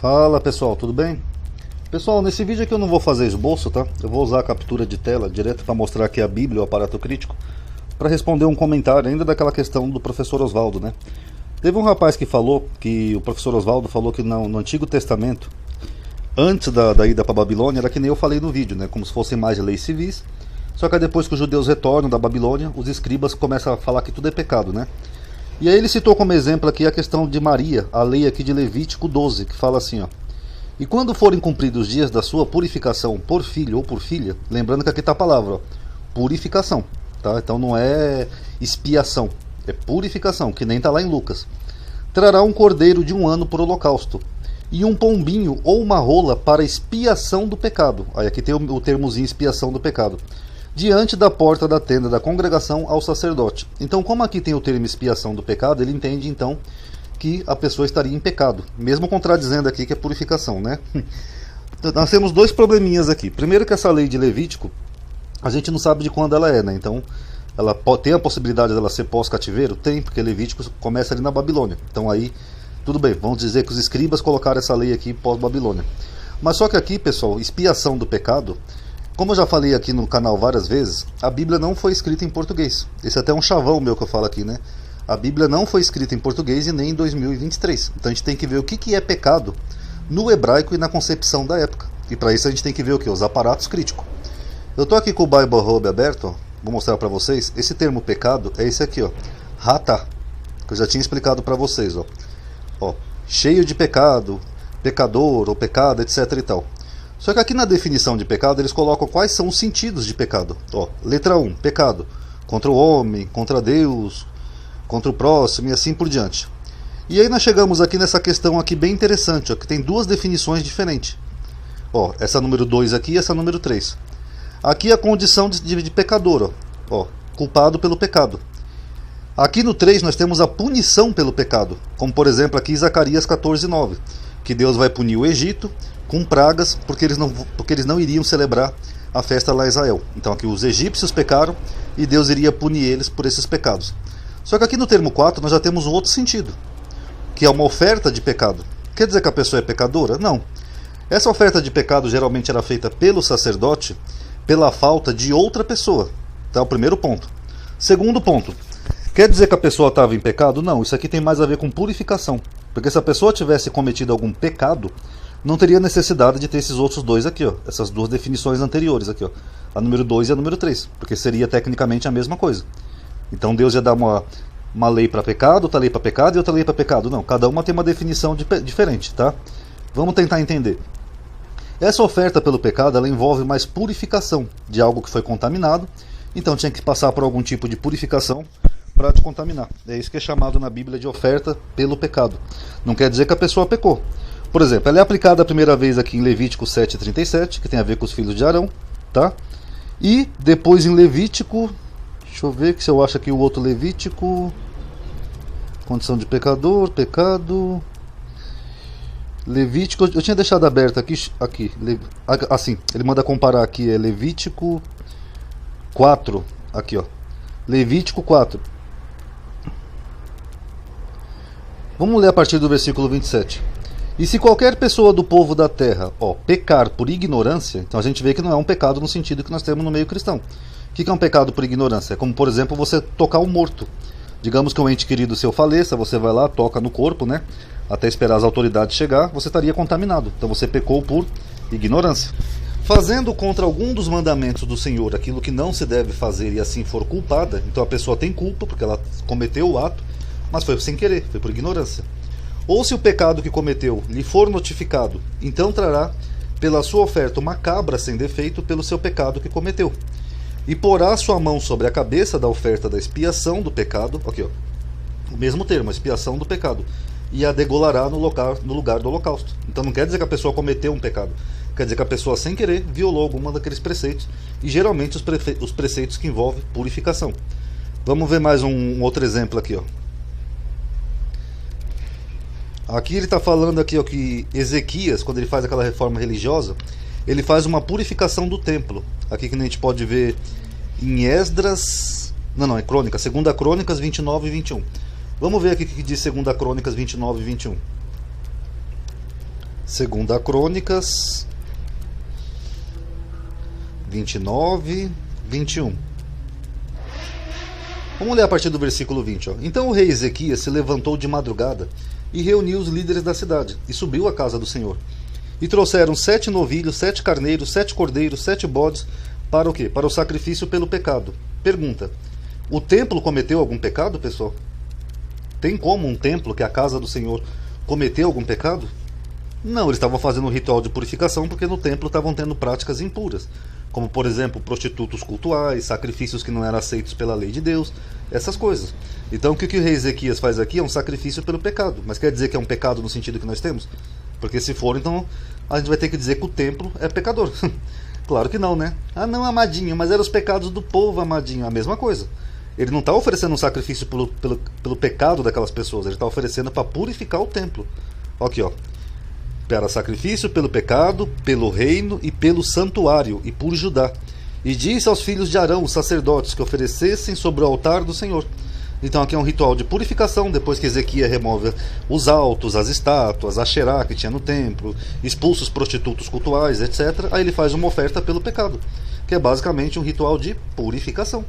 Fala pessoal, tudo bem? Pessoal, nesse vídeo aqui eu não vou fazer esboço, tá? Eu vou usar a captura de tela direto para mostrar aqui a Bíblia, o aparato crítico, para responder um comentário ainda daquela questão do professor Oswaldo, né? Teve um rapaz que falou, que o professor Oswaldo falou que no Antigo Testamento, antes da ida para Babilônia, era que nem eu falei no vídeo, né? Como se fossem mais leis civis, só que depois que os judeus retornam da Babilônia, os escribas começam a falar que tudo é pecado, né? E aí ele citou como exemplo aqui a questão de Maria, a lei aqui de Levítico 12, que fala assim, ó: e quando forem cumpridos os dias da sua purificação por filho ou por filha, lembrando que aqui está a palavra, ó, purificação, tá? Então não é expiação, é purificação, que nem está lá em Lucas. Trará um cordeiro de 1 ano por holocausto, e um pombinho ou uma rola para expiação do pecado. Aí aqui tem o termozinho expiação do pecado. Diante da porta da tenda da congregação ao sacerdote. Então, como aqui tem o termo expiação do pecado, ele entende então que a pessoa estaria em pecado, mesmo contradizendo aqui que é purificação, né? Nós temos dois probleminhas aqui. Primeiro que essa lei de Levítico, a gente não sabe de quando ela é, né? Então, ela tem a possibilidade dela ser pós-cativeiro? Tem, porque Levítico começa ali na Babilônia. Então aí, tudo bem, vamos dizer que os escribas colocaram essa lei aqui pós-Babilônia. Mas só que aqui, pessoal, expiação do pecado, como eu já falei aqui no canal várias vezes, a Bíblia não foi escrita em português. Esse é até um chavão meu que eu falo aqui, né? A Bíblia não foi escrita em português e nem em 2023. Então a gente tem que ver o que é pecado no hebraico e na concepção da época. E para isso a gente tem que ver o que? Os aparatos críticos. Eu estou aqui com o Bible Hub aberto, ó. Vou mostrar para vocês. Esse termo pecado é esse aqui, ó, Ratá, que eu já tinha explicado para vocês, ó. Ó, cheio de pecado, pecador ou pecado, etc e tal. Só que aqui na definição de pecado eles colocam quais são os sentidos de pecado. Ó, letra 1, pecado contra o homem, contra Deus, contra o próximo e assim por diante. E aí nós chegamos aqui nessa questão aqui bem interessante, ó, que tem duas definições diferentes. Ó, essa número 2 aqui e essa número 3. Aqui a condição de pecador, ó, culpado pelo pecado. Aqui no 3 nós temos a punição pelo pecado, como por exemplo aqui Zacarias 14:9, que Deus vai punir o Egito com pragas, porque eles não iriam celebrar a festa lá em Israel. Então aqui os egípcios pecaram e Deus iria punir eles por esses pecados. Só que aqui no termo 4 nós já temos um outro sentido, que é uma oferta de pecado. Quer dizer que a pessoa é pecadora? Não. Essa oferta de pecado geralmente era feita pelo sacerdote pela falta de outra pessoa. Tá, o primeiro ponto. Segundo ponto, quer dizer que a pessoa estava em pecado? Não, isso aqui tem mais a ver com purificação. Porque se a pessoa tivesse cometido algum pecado, não teria necessidade de ter esses outros dois aqui, ó, essas duas definições anteriores aqui, ó, a número 2 e a número 3, porque seria tecnicamente a mesma coisa. Então Deus ia dar uma lei para pecado, outra lei para pecado e outra lei para pecado. Não, cada uma tem uma definição diferente, tá? Vamos tentar entender. Essa oferta pelo pecado, ela envolve mais purificação de algo que foi contaminado, então tinha que passar por algum tipo de purificação para descontaminar. É isso que é chamado na Bíblia de oferta pelo pecado. Não quer dizer que a pessoa pecou. Por exemplo, ela é aplicada a primeira vez aqui em Levítico 7:37, que tem a ver com os filhos de Arão, tá? E depois em Levítico, deixa eu ver que se eu acho aqui o outro Levítico, condição de pecador, pecado, Levítico, eu tinha deixado aberto aqui, assim, ele manda comparar aqui, é Levítico 4, aqui ó, Levítico 4. Vamos ler a partir do versículo 27. E se qualquer pessoa do povo da terra, ó, pecar por ignorância, então a gente vê que não é um pecado no sentido que nós temos no meio cristão. O que é um pecado por ignorância? É como, por exemplo, você tocar um morto. Digamos que um ente querido seu faleça, você vai lá, toca no corpo, né? Até esperar as autoridades chegar, você estaria contaminado. Então você pecou por ignorância. Fazendo contra algum dos mandamentos do Senhor aquilo que não se deve fazer e assim for culpada, então a pessoa tem culpa porque ela cometeu o ato, mas foi sem querer, foi por ignorância. Ou se o pecado que cometeu lhe for notificado, então trará pela sua oferta uma cabra sem defeito pelo seu pecado que cometeu. E porá sua mão sobre a cabeça da oferta da expiação do pecado, aqui ó, o mesmo termo, expiação do pecado, e a degolará no lugar do holocausto. Então não quer dizer que a pessoa cometeu um pecado, quer dizer que a pessoa sem querer violou alguma daqueles preceitos, e geralmente os preceitos que envolvem purificação. Vamos ver mais um outro exemplo aqui, ó. Aqui ele está falando aqui, ó, que Ezequias, quando ele faz aquela reforma religiosa, ele faz uma purificação do templo. Aqui que a gente pode ver em Esdras, não, é Crônicas, 2 Crônicas 29 e 21. Vamos ver aqui o que diz 2 Crônicas 29 e 21. Segunda Crônicas 29, 21. Vamos ler a partir do versículo 20. Ó. Então o rei Ezequias se levantou de madrugada e reuniu os líderes da cidade, e subiu à casa do Senhor. E trouxeram 7 novilhos, 7 carneiros, 7 cordeiros, 7 bodes, para o quê? Para o sacrifício pelo pecado. Pergunta: o templo cometeu algum pecado, pessoal? Tem como um templo, que é a casa do Senhor, cometer algum pecado? Não, eles estavam fazendo um ritual de purificação porque no templo estavam tendo práticas impuras, como por exemplo prostitutos cultuais, sacrifícios que não eram aceitos pela lei de Deus, essas coisas. Então o que o rei Ezequias faz aqui é um sacrifício pelo pecado. Mas quer dizer que é um pecado no sentido que nós temos? Porque se for, então a gente vai ter que dizer que o templo é pecador. Claro que não, né? Ah não, amadinho, mas eram os pecados do povo, amadinho. A mesma coisa. Ele não está oferecendo um sacrifício pelo pecado daquelas pessoas, ele está oferecendo para purificar o templo. Aqui, ó. Para sacrifício pelo pecado, pelo reino e pelo santuário, e por Judá. E disse aos filhos de Arão, os sacerdotes, que oferecessem sobre o altar do Senhor. Então aqui é um ritual de purificação, depois que Ezequias remove os altos, as estátuas, a Xerá que tinha no templo, expulsa os prostitutos cultuais, etc. Aí ele faz uma oferta pelo pecado, que é basicamente um ritual de purificação.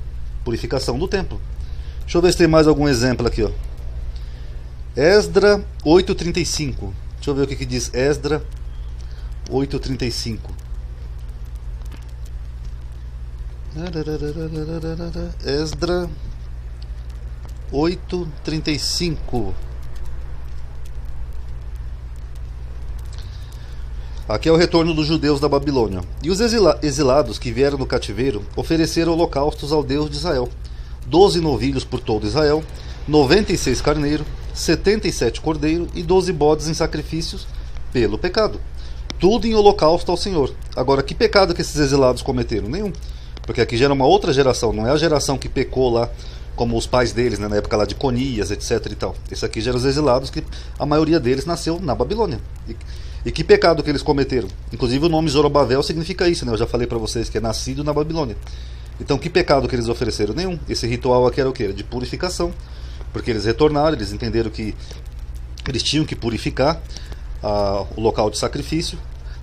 Purificação do templo. Deixa eu ver se tem mais algum exemplo aqui, ó. Esdra 8:35. Deixa eu ver o que diz Esdra 8:35. Esdra 8:35. Aqui é o retorno dos judeus da Babilônia. E os exilados que vieram do cativeiro ofereceram holocaustos ao Deus de Israel: 12 novilhos por todo Israel, 96 carneiros, 77 cordeiros e 12 bodes em sacrifícios pelo pecado. Tudo em holocausto ao Senhor. Agora, que pecado que esses exilados cometeram? Nenhum. Porque aqui já era uma outra geração, não é a geração que pecou lá, como os pais deles, né, na época lá de Conias, etc e tal. Esse aqui já eram os exilados, que a maioria deles nasceu na Babilônia. E que pecado que eles cometeram? Inclusive o nome Zorobabel significa isso, né? Eu já falei para vocês que é nascido na Babilônia. Então que pecado que eles ofereceram? Nenhum. Esse ritual aqui era o quê? Era de purificação. Porque eles retornaram, eles entenderam que eles tinham que purificar o local de sacrifício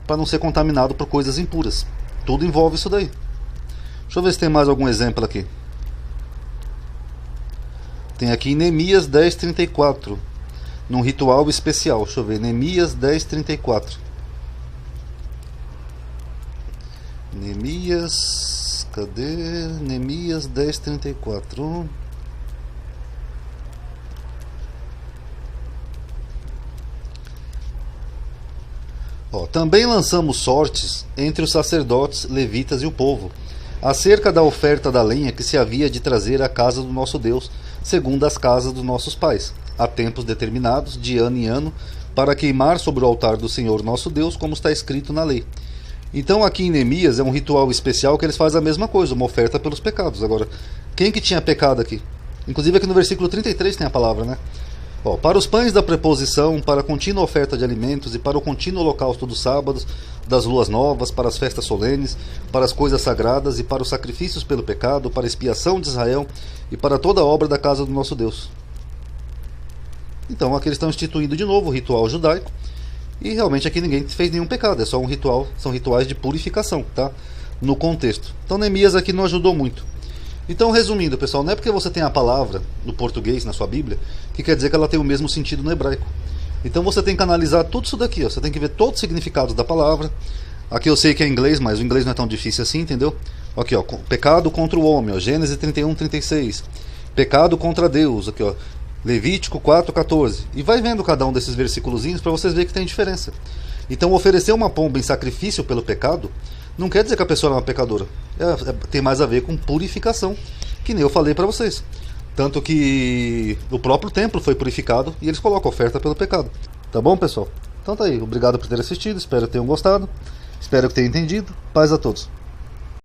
para não ser contaminado por coisas impuras. Tudo envolve isso daí. Deixa eu ver se tem mais algum exemplo aqui. Tem aqui Neemias 10:34, num ritual especial. Deixa eu ver, Neemias 10:34. Neemias, cadê? Neemias 10:34. Também lançamos sortes entre os sacerdotes, levitas e o povo, acerca da oferta da lenha que se havia de trazer à casa do nosso Deus, segundo as casas dos nossos pais, a tempos determinados, de ano em ano, para queimar sobre o altar do Senhor nosso Deus, como está escrito na lei. Então aqui em Neemias é um ritual especial que eles fazem a mesma coisa, uma oferta pelos pecados. Agora, quem que tinha pecado aqui? Inclusive aqui no versículo 33 tem a palavra, né? Para os pães da preposição, para a contínua oferta de alimentos e para o contínuo holocausto dos sábados, das luas novas, para as festas solenes, para as coisas sagradas e para os sacrifícios pelo pecado, para a expiação de Israel e para toda a obra da casa do nosso Deus. Então aqui eles estão instituindo de novo o ritual judaico, e realmente aqui ninguém fez nenhum pecado, é só um ritual, são rituais de purificação, tá? No contexto. Então Neemias aqui não ajudou muito. Então, resumindo, pessoal, não é porque você tem a palavra no português, na sua Bíblia, que quer dizer que ela tem o mesmo sentido no hebraico. Então você tem que analisar tudo isso daqui, ó. Você tem que ver todos os significados da palavra. Aqui eu sei que é inglês, mas o inglês não é tão difícil assim, entendeu? Aqui, ó, pecado contra o homem, ó, Gênesis 31:36. Pecado contra Deus, aqui, ó, Levítico 4:14. E vai vendo cada um desses versículozinhos para vocês verem que tem diferença. Então, oferecer uma pomba em sacrifício pelo pecado não quer dizer que a pessoa é uma pecadora. Tem mais a ver com purificação, que nem eu falei para vocês. Tanto que o próprio templo foi purificado e eles colocam oferta pelo pecado. Tá bom, pessoal? Então tá aí. Obrigado por ter assistido. Espero que tenham gostado. Espero que tenham entendido. Paz a todos.